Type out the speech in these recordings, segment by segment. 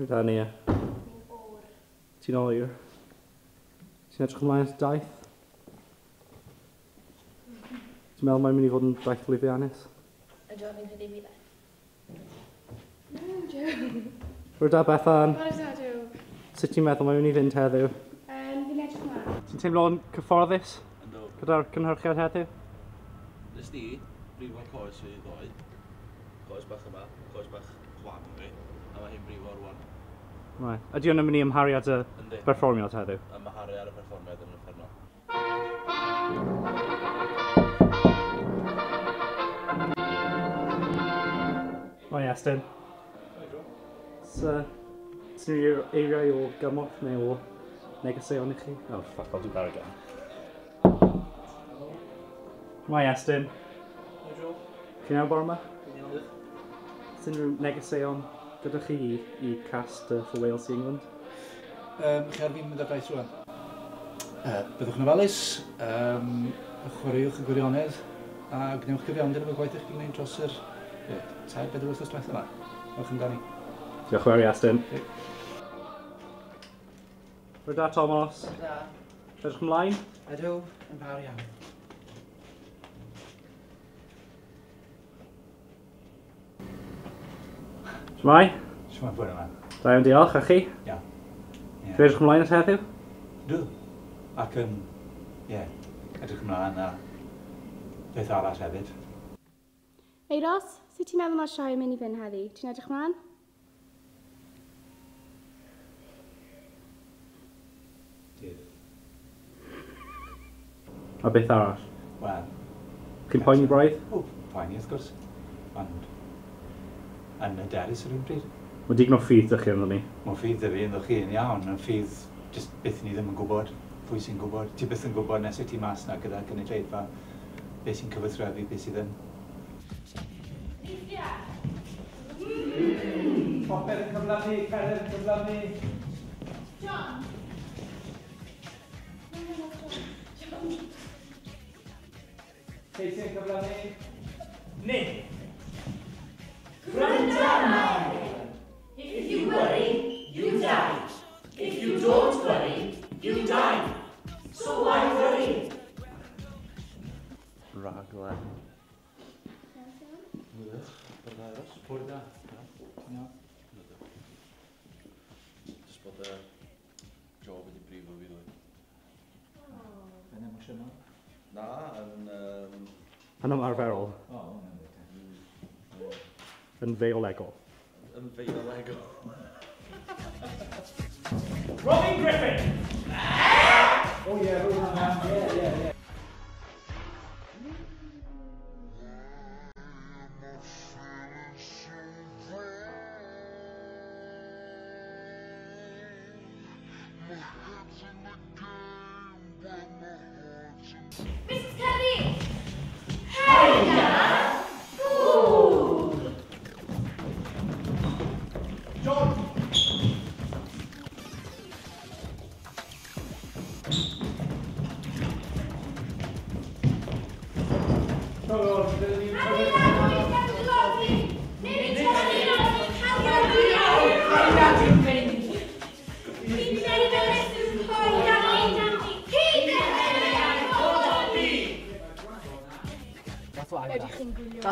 Rwy da ni e. Ti'n oer? Ti'n edrych ymlaen at daith? Ti'n meddwl mae'n mynd i fod yn daith lwyddiannus? A Jobe fi'n credu fi dda. No, Jobe. Rwy da Bethan. What does that do? Sut ti'n meddwl mae'n mynd i fynd heddiw? Fi'n edrych mlaen. Ti'n teimlo'n cyfforddus? Yndw. Gyda'r cynhyrchiad heddiw? Nes di, brifo'r coes fi ddoe. Coes bach yma, coes bach chwan fi. A mae hi'n brifo rwan. Right. Ydy hwn yn mynd i ymhariad y berfformiad heddiw? A mae Harry ar y perfformiad yn uffernol. O Estyn. Sy'n eiriau o gymorth neu o negeseuon i chi? Oh, fuck, I'll do that again. Mae Estyn. Chi'n iawn bore yma? Sy'n rhyw negeseuon gyda chi i cast for Wales i England? Chi ar fi'n mynd ar daith rwan. Byddwch yn ofalus, chwaraewch y gwirionedd, a gwnewch gyfiawnder efo gwaith eich chi'n gwneud dros yr 3-4 wythnos diwethaf yma. Ewch amdani. Diolch yn fawr, Estyn. Rwy da, Thomas. Da. Edrych ymlaen? Ydw, yn fawr iawn. Shmai? Shmai bwyd yma. Da iawn, diolch, a chi? Iawn. Chi edrych ymlaen at heddiw? Dw. Ac yn, edrych ymlaen a beth arall hefyd. Ei Ros, sut ti'n meddwl mae'r sioe yn mynd i fynd heddi? Ti'n edrych mlaen? Dydd. A beth arall? Wel. Chi'n poeni braidd? O, poeni wrth gwrs. Ond yn y derys yr un bryd. Mae digon o ffydd ydych chi ynddo ni? Mae ffydd yr un ddech chi yn iawn, yn ffydd jyst beth ni ddim yn gwybod. Pwy sy'n gwybod? Ti byth yn gwybod nes i ti mas na gyda gynulleidfa beth sy'n cyfathrebu, beth sydd yn. Popeth yn cyflawni, Cader yn cyflawni. John! Ceisio yn cyflawni. Nick! If you worry, you die. If you don't worry, you die. So why worry? Raglen. Pwyd da. Jyst bod Jobe wedi brifo fi ddwy. Yn emosiynol? Na, yn... Yn ymarferol? O, Yn feolegol? Yn feiolegol. Robin Griffin! O ie, rwy'n yma. Ie. Mrs. Kelly! John!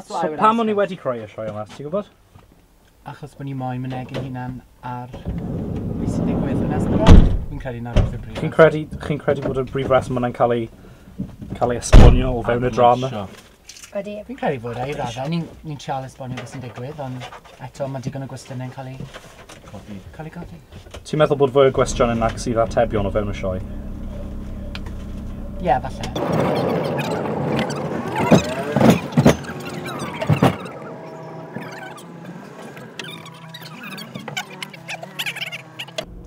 So pam o'n i wedi creu y sioe yma, ti'n gwybod? Achos bod ni moyn mynegu hunan ar beth sy'n digwydd yn Esbron. Fi'n credu na beth y brif. Chi'n credu bod y brif reswm yna'n cael ei esbonio o fewn y drama? Ydy. Fi'n credu bod ei raddau. Ni'n trial esbonio beth sy'n digwydd, ond eto mae digon o gwestiynau'n cael ei codi. Ti'n meddwl bod fwy o gwestiynau nac sydd atebion o fewn y sioe? Ie, falle.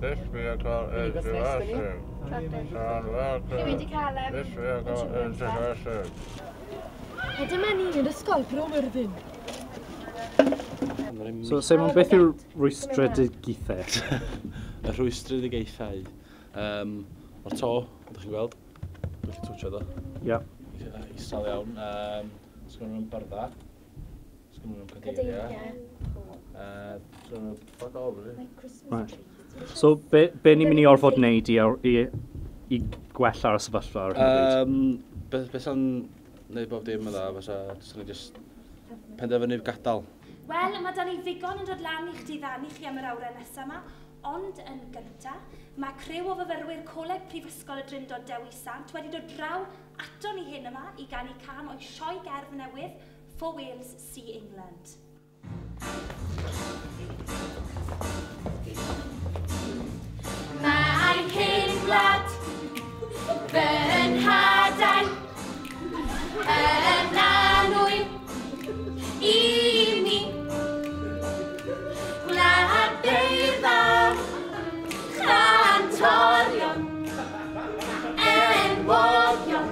This vehicle is reversing. And welcome. Chi wedi cael This vehicle is reversing. Dyma ni'n yn ysgol Bro Myrddin. So, Simon, beth yw'r rwystredigaethau? Y rwystredigaethau. O'r to, ydych chi'n gweld? Dwi'n chi'n twtio ddo. Ie. Isal iawn. Sgwrn nhw'n byrddau. Cadeiria. Fuck all, really. Right. So, be ni'n mynd i orfod wneud i gwella'r sefyllfa ar hyn o bryd? Beth sy'n neud bob dim yna, fysa ni just penderfynu'r gadael. Wel, mae da ni ddigon yn dod lan i chdi ddannu chi am yr awrau nesaf yma, ond yn gyntaf, mae criw o fyfyrwyr Coleg Prifysgol y Drindod Dewi Sant wedi dod draw ato ni hyn yma i ganu cam o'i sioe gerdd newydd for Wales See England. Mae'n hyn gwlad fy nhadau yn anwy i mi. Gwlad beirdd chantorion enwogion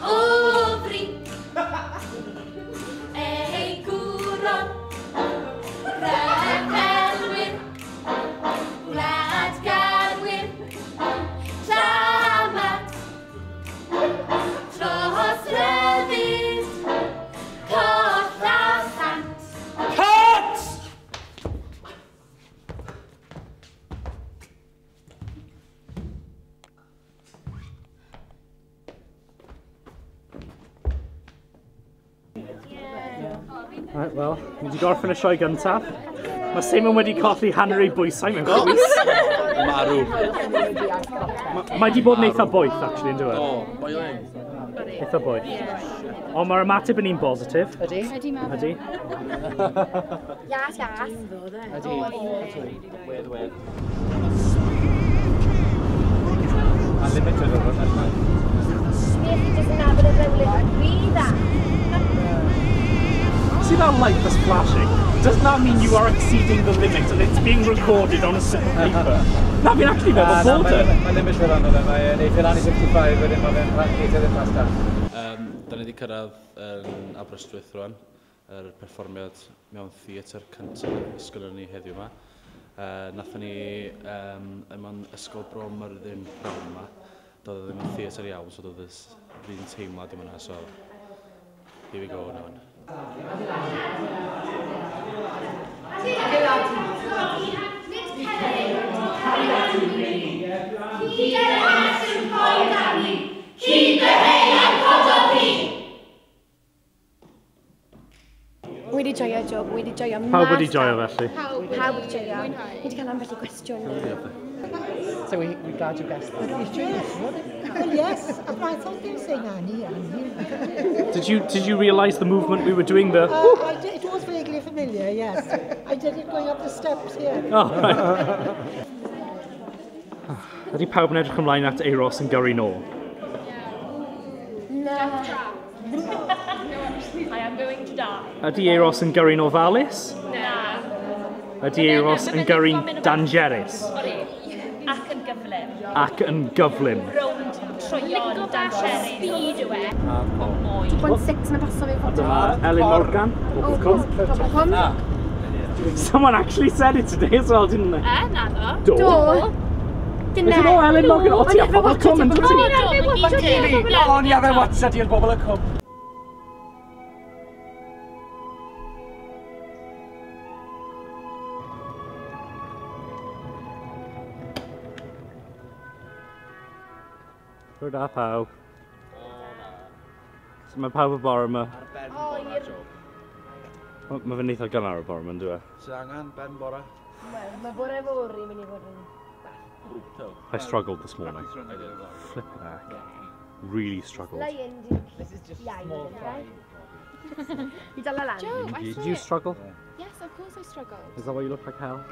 o fri ei gwron rhyfelwyr gwlad garwyr llamat dros ryddid coll a sant. Cut! Right, wel, ni wedi gorffen y sioe gyntaf. Mae Simon wedi colli hanner ei bwysau mewn chwys. Marw. Mae wedi bod yn eitha boeth, actually, yn dweud. O, boi len. Eitha boeth. Ond mae'r ymateb yn un positif. Ydy? Ydy, mae Ydy. Ias. Ydy. Wedd. Unlimited o'r hwnna. Smith jyst yn nabod y rhywle wi dda. See that light that's flashing? Doesn't that mean you are exceeding the limit and it's being recorded on a slip of paper? Na, fi'n actually meddwl bod e. Mae'n limit fel yna, mae'n ei ffilani 55 wedyn mae'n geitio ddim pasta. Da ni wedi cyrraedd yn Aberystwyth rwan, yr perfformiad mewn theatr cyntaf ysgol ni heddiw yma. Nathon ni mewn ysgol Bro Myrddin prawn yma. Doedd ddim yn theatr iawn, so doedd fi'n teimlad i hwnna, so here we go now. Wedi joio, Jobe. Wedi joio mas. Pawb wedi joio felly? Pawb wedi joio. Ni wedi cael ambell i gwestiwn. So we're glad you guessed that. Well, yes, I thought they were saying Annie. Did you realise the movement we were doing there? I did, it was vaguely familiar, yes. I did it going up the steps here. Oh, right. Ydy pawb yn edrych ymlaen at Euros yn gyrru nôl? No. I am going to die. Ydy Euros yn gyrru nôl falus? Na. Ydy Euros yn gyrru dangerus? Ac yn gyflym. Ac yn gyflym? Rownd trwyon dangerus. Speed yw e. 2.6 yn y paso fi. Dyma Elin Morgan. Someone actually said it today as well, didn't they? Na Do. Is it all Elin Morgan? O ti a bobl cwm yn dod ti? O, ni a fe watcha di'r bobl y cwm. Rwy'n da pawb. So mae pawb y bore yma. Ar ben bora, Jobe. Mae fe'n eitha gynnar y bore yma, yn dwi? Sy'n angen ben bora? Mae bore fawr i mynd i fod yn... I struggled this morning. Flipping heck. Really struggled. This is just small fry. I dal lan. Jobe, I Did you struggle? Yes, of course I struggled. Is that why you look like hell?